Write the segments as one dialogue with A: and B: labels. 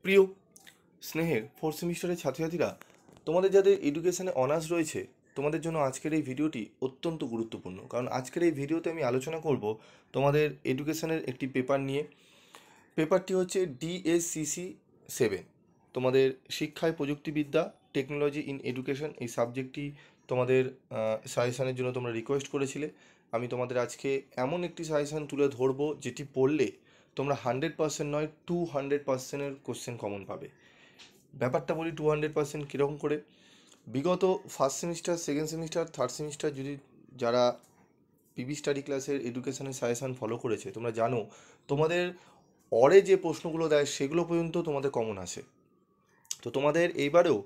A: প্রিয় স্নেহের ফোর্থ সেমিস্টারের ছাত্রছাত্রীরা, তোমাদের যাদের এডুকেশনে অনার্স রয়েছে, তোমাদের জন্য আজকের এই ভিডিওটি অত্যন্ত গুরুত্বপূর্ণ। কারণ আজকের এই ভিডিওতে আমি আলোচনা করব তোমাদের এডুকেশনের একটি পেপার নিয়ে। পেপারটি হচ্ছে DSCC 7। তোমাদের শিক্ষায় প্রযুক্তিবিদ্যা, টেকনোলজি ইন এডুকেশন, এই সাবজেক্টটি তোমাদের সাজেশানের জন্য তোমরা রিকোয়েস্ট করেছিলে। আমি তোমাদের আজকে এমন একটি সাজেশান তুলে ধরবো যেটি পড়লে তোমরা 100% নয় 200%-এর কোশ্চেন কমন পাবে। ব্যাপারটা বলি 200% কীরকম করে। বিগত first semester, second semester, third semester যদি যারা পিবি স্টাডি ক্লাসের এডুকেশনের সাজেশান ফলো করেছে, তোমরা জানো তোমাদের অরে যে প্রশ্নগুলো দেয় সেগুলো পর্যন্ত তোমাদের কমন আসে। তো তোমাদের এইবারেও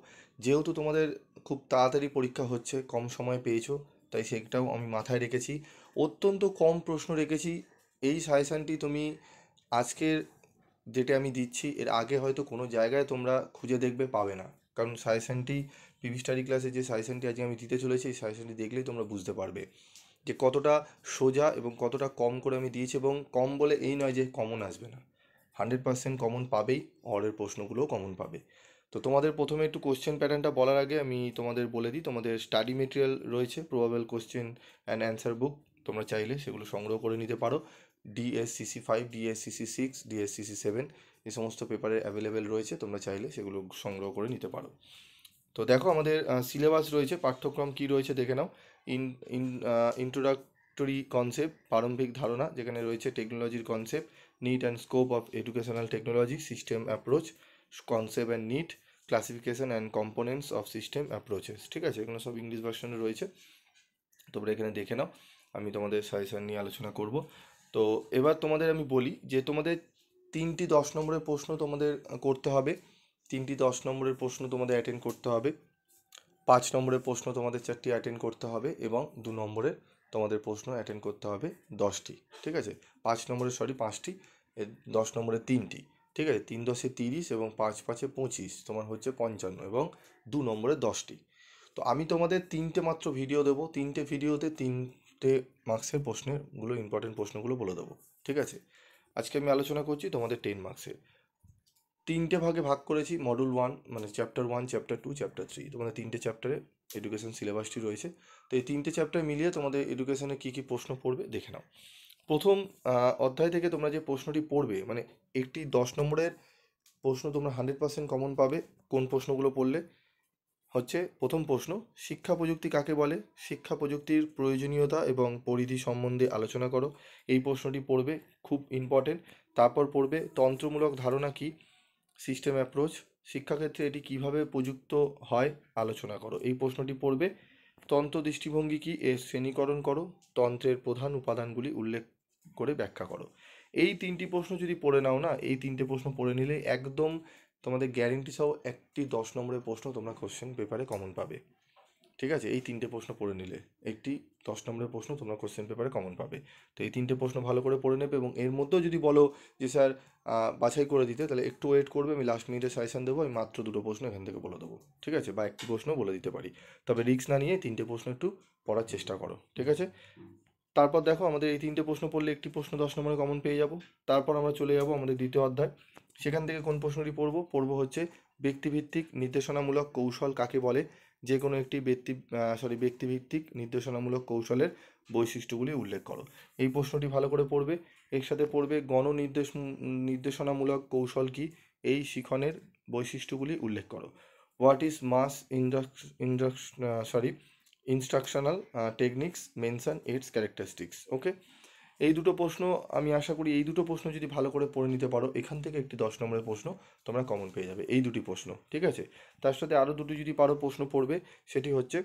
A: যেহেতু তোমাদের খুব তাড়াতাড়ি পরীক্ষা হচ্ছে, কম সময় পেয়েছো, তাই সেটাও আমি মাথায় রেখেছি। অত্যন্ত কম প্রশ্ন রেখেছি। এই সাজেশানটি তুমি আজকের যেটা আমি দিচ্ছি এর আগে হয়তো কোনো জায়গায় তোমরা খুঁজে দেখবে, পাবে না। কারণ সাজেশানটি পিবি স্টাডি ক্লাসে যে সাজেশানটি আজকে আমি দিতে চলেছি, এই সাজেশানটি দেখলেই তোমরা বুঝতে পারবে যে কতটা সোজা এবং কতটা কম করে আমি দিয়েছি। এবং কম বলে এই নয় যে কমন আসবে না, 100% কমন পাবেই, অরের প্রশ্নগুলোও কমন পাবে। তো তোমাদের প্রথমে একটু কোশ্চেন প্যাটার্নটা বলার আগে আমি তোমাদের বলে দিই, তোমাদের স্টাডি মেটেরিয়াল রয়েছে, প্রবাবল কোশ্চেন অ্যান্ড অ্যান্সার বুক। তোমরা চাইলে সেগুলো সংগ্রহ করে নিতে পারো। DSCC 5, DSCC 6, DSCC 7 এই সমস্ত পেপারে অ্যাভেলেবেল রয়েছে, তোমরা চাইলে সেগুলো সংগ্রহ করে নিতে পারো। তো দেখো আমাদের সিলেবাস রয়েছে, পাঠ্যক্রম কি রয়েছে দেখে নাও। ইন ইন ইন্ট্রোডাক্টরি কনসেপ্ট, প্রারম্ভিক ধারণা, যেখানে রয়েছে টেকনোলজির concept, need and scope of educational technology, system approach, concept and need, classification and components of system approaches. ঠিক আছে, এগুলো সব ইংলিশ ভার্সনে রয়েছে, তোমরা এখানে দেখে নাও। আমি তোমাদের সাজেশন নিয়ে আলোচনা করব। তো এবার তোমাদের আমি বলি যে তোমাদের 3টি 10 নম্বরের প্রশ্ন তোমাদের করতে হবে। 3টি 10 নম্বরের প্রশ্ন তোমাদের অ্যাটেন্ড করতে হবে। 5 নম্বরের প্রশ্ন তোমাদের 4টি অ্যাটেন্ড করতে হবে এবং 2 নম্বরের তোমাদের প্রশ্ন অ্যাটেন্ড করতে হবে 10টি। ঠিক আছে, 5 নম্বরের 5টি, 10 নম্বরের 3টি। ঠিক আছে, 3 10 30 এবং 5 5 25, তোমার হচ্ছে 55, এবং 2 নম্বরে 10টি। তো আমি তোমাদের 3টে মাত্র ভিডিও দেবো, 3টে ভিডিওতে 3টে মার্কসের প্রশ্নগুলো, ইম্পর্টেন্ট প্রশ্নগুলো বলে দেবো। ঠিক আছে, আজকে আমি আলোচনা করছি তোমাদের 10 মার্কসের। 3টে ভাগে ভাগ করেছি, মডিউল 1 মানে চ্যাপ্টার 1, চ্যাপ্টার 2, চ্যাপ্টার 3। তোমাদের 3টে চ্যাপ্টারে এডুকেশন সিলেবাসটি রয়েছে। তো এই 3টে চ্যাপ্টার মিলিয়ে তোমাদের এডুকেশনে কী কী প্রশ্ন পড়বে দেখে নাও। প্রথম অধ্যায় থেকে তোমরা যে প্রশ্নটি পড়বে, মানে একটি 10 নম্বরের প্রশ্ন তোমরা 100% কমন পাবে। কোন প্রশ্নগুলো পড়লে হচ্ছে, প্রথম প্রশ্ন, শিক্ষা প্রযুক্তি কাকে বলে? শিক্ষা প্রযুক্তির প্রয়োজনীয়তা এবং পরিধি সম্বন্ধে আলোচনা করো। এই প্রশ্নটি পড়বে, খুব ইম্পর্টেন্ট। তারপর পড়বে তন্ত্রমূলক ধারণা কি, সিস্টেম অ্যাপ্রোচ, শিক্ষাক্ষেত্রে এটি কিভাবে প্রযুক্ত হয় আলোচনা করো। এই প্রশ্নটি পড়বে। তন্ত্র দৃষ্টিভঙ্গি কি, এর শ্রেণীকরণ করো। তন্ত্রের প্রধান উপাদানগুলি উল্লেখ করে ব্যাখ্যা করো। এই 3টি প্রশ্ন যদি পড়ে নাও না, এই 3টে প্রশ্ন পড়ে নিলে একদম তোমাদের গ্যারেন্টি সহ একটি 10 নম্বরের প্রশ্ন তোমরা কোশ্চেন পেপারে কমন পাবে। ঠিক আছে, এই 3টে প্রশ্ন পড়ে নিলে একটি 10 নম্বরের প্রশ্ন তোমরা কোশ্চেন পেপারে কমন পাবে। তো এই 3টে প্রশ্ন ভালো করে পড়ে নেবে, এবং এর মধ্যেও যদি বলো যে স্যার বাছাই করে দিতে, তাহলে একটু ওয়েট করবে, আমি লাস্ট মিনিটে সাজেশন দেবো, আমি মাত্র 2টো প্রশ্ন এখান থেকে বলে দেবো। ঠিক আছে, বা একটি প্রশ্ন বলে দিতে পারি, তবে রিস্ক না নিয়ে 3টে প্রশ্ন একটু পড়ার চেষ্টা করো। ঠিক আছে, তারপর দেখো আমাদের এই 3টে প্রশ্ন পড়লে একটি প্রশ্ন 10 নম্বরে কমন পেয়ে যাব। তারপর আমরা চলে যাব আমাদের দ্বিতীয় অধ্যায়। সেখান থেকে কোন প্রশ্নটি পড়বো হচ্ছে ব্যক্তিভিত্তিক নির্দেশনামূলক কৌশল কাকে বলে? যে কোনো একটি ব্যক্তিভিত্তিক নির্দেশনামূলক কৌশলের বৈশিষ্ট্যগুলি উল্লেখ করো। এই প্রশ্নটি ভালো করে পড়বে। এর সাথে পড়বে নির্দেশনামূলক কৌশল কি, এই শিখনের বৈশিষ্ট্যগুলি উল্লেখ করো। What is mass instructional techniques, mention its characteristics. Okay, এই দুটো প্রশ্ন আমি আশা করি, এই দুটো প্রশ্ন যদি ভালো করে পড়ে নিতে পারো, এখান থেকে একটি 10 নম্বরের প্রশ্ন তোমরা কমন পেয়ে যাবে, এই দুটি প্রশ্ন। ঠিক আছে, তার সাথে আরও দুটি যদি পারো প্রশ্ন পড়বে, সেটি হচ্ছে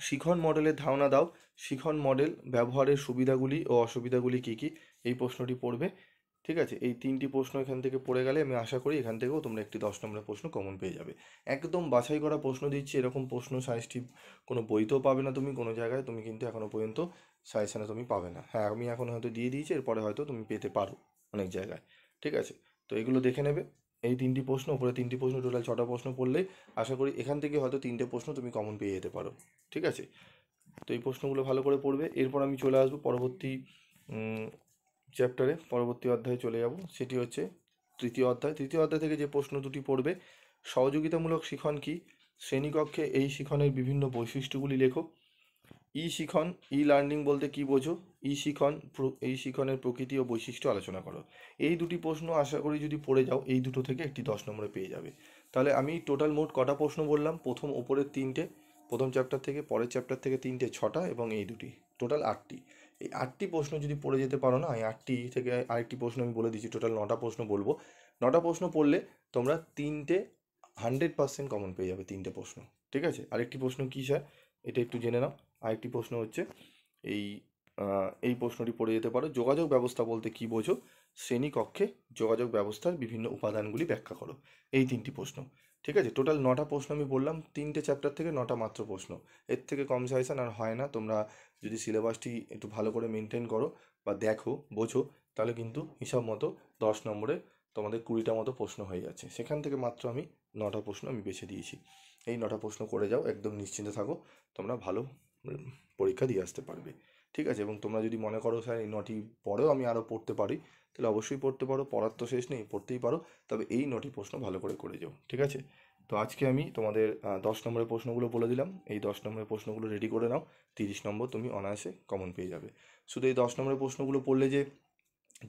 A: শিখন মডেলের ধারণা দাও। শিখন মডেল ব্যবহারের সুবিধাগুলি ও অসুবিধাগুলি কী কী, এই প্রশ্নটি পড়বে। ঠিক আছে, এই 3টি প্রশ্ন এখান থেকে পড়ে গেলে আমি আশা করি এখান থেকেও তোমরা একটি 10 নম্বরের প্রশ্ন কমন পেয়ে যাবে। একদম বাছাই করা প্রশ্ন দিচ্ছি, এরকম প্রশ্ন সাজেস্টিভ কোনো বইতেও পাবে না তুমি, কোনো জায়গায় তুমি কিন্তু এখনও পর্যন্ত সাজেশনে তুমি পাবে না। হ্যাঁ, আমি এখন হয়তো দিয়ে দিয়েছি, এরপরে হয়তো তুমি পেতে পারো অনেক জায়গায়। ঠিক আছে, তো এগুলো দেখে নেবে। এই 3টি প্রশ্ন, উপরে 3টি প্রশ্ন, টোটাল 6টা প্রশ্ন পড়লেই আশা করি এখান থেকে হয়তো 3টে প্রশ্ন তুমি কমন পেয়ে যেতে পারো। ঠিক আছে, তো এই প্রশ্নগুলো ভালো করে পড়বে। এরপর আমি চলে আসবো পরবর্তী চ্যাপ্টারে, পরবর্তী অধ্যায়ে চলে যাব, সেটি হচ্ছে তৃতীয় অধ্যায় থেকে যে প্রশ্ন দুটি পড়বে, সহযোগিতামূলক শিখন কি, শ্রেণীকক্ষে এই শিখনের বিভিন্ন বৈশিষ্ট্যগুলি লেখো, ই শিখন ই লার্নিং বলতে কি বোঝো, এই শিখনের প্রকৃতি ও বৈশিষ্ট্য আলোচনা করো। এই দুটি প্রশ্ন আশা করি যদি পড়ে যাও এই দুটো থেকে একটি 10 নম্বরে পেয়ে যাবে। তাহলে আমি টোটাল মোট কটা প্রশ্ন বললাম, প্রথম ওপরের তিনটে, প্রথম চ্যাপ্টার থেকে, পরের চ্যাপ্টার থেকে তিনটে, 6টা, এবং এই দুটি, টোটাল 8টি। এই 8টি প্রশ্ন যদি পড়ে যেতে পারো না, এই 8টি থেকে আরেকটি প্রশ্ন আমি বলে দিচ্ছি, টোটাল 9টা প্রশ্ন বলবো। 9টা প্রশ্ন পড়লে তোমরা তিনটে 100% কমন পেয়ে যাবে, তিনটে প্রশ্ন। ঠিক আছে, আরেকটি প্রশ্ন কী স্যার, এটা একটু জেনে নাও। আরেকটি প্রশ্ন হচ্ছে এই এই প্রশ্নটি পড়ে যেতে পারো, যোগাযোগ ব্যবস্থা বলতে কি বোঝো, শ্রেণীকক্ষে যোগাযোগ ব্যবস্থার বিভিন্ন উপাদানগুলি ব্যাখ্যা করো। এই তিনটি প্রশ্ন। ঠিক আছে, টোটাল 9টা প্রশ্ন আমি বললাম, তিনটে চ্যাপ্টার থেকে 9টা মাত্র প্রশ্ন। এর থেকে কম সাজেশন আর হয় না। তোমরা যদি সিলেবাসটি একটু ভালো করে মেনটেন করো বা দেখো, বোঝো, তাহলে কিন্তু হিসাব মতো 10 নম্বরে তোমাদের 20টা মতো প্রশ্ন হয়ে যাচ্ছে। সেখান থেকে মাত্র আমি 9টা প্রশ্ন আমি বেছে দিয়েছি। এই 9টা প্রশ্ন করে যাও, একদম নিশ্চিন্তে থাকো, তোমরা ভালো পরীক্ষা দিয়ে আসতে পারবে। ঠিক আছে, এবং তোমরা যদি মনে করো স্যার এই 9টি পরেও আমি আরও পড়তে পারি, তাহলে অবশ্যই পড়তে পারো, পড়ার তো শেষ নেই, পড়তেই পারো। তবে এই 9টি প্রশ্ন ভালো করে করে যাও। ঠিক আছে, তো আজকে আমি তোমাদের 10 নম্বরের প্রশ্নগুলো বলে দিলাম। এই 10 নম্বরের প্রশ্নগুলো রেডি করে নাও, 30 নম্বর তুমি অনায়াসে কমন পেয়ে যাবে। শুধু এই 10 নম্বরের প্রশ্নগুলো পড়লে যে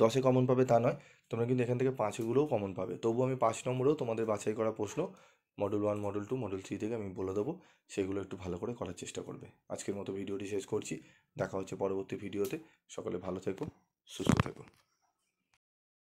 A: 10-এ কমন পাবে তা নয়, তোমরা কিন্তু এখান থেকে 5-এগুলোও কমন পাবে। তবু আমি 5 নম্বরেও তোমাদের বাছাই করা প্রশ্ন মডেল 1, মডেল 2, মডেল 3 থেকে আমি বলে দেবো, সেগুলো একটু ভালো করে করার চেষ্টা করবে। আজকের মতো ভিডিওটি শেষ করছি, দেখা হচ্ছে পরবর্তী ভিডিওতে। সকলে ভালো থেকো, সুস্থ থেকো।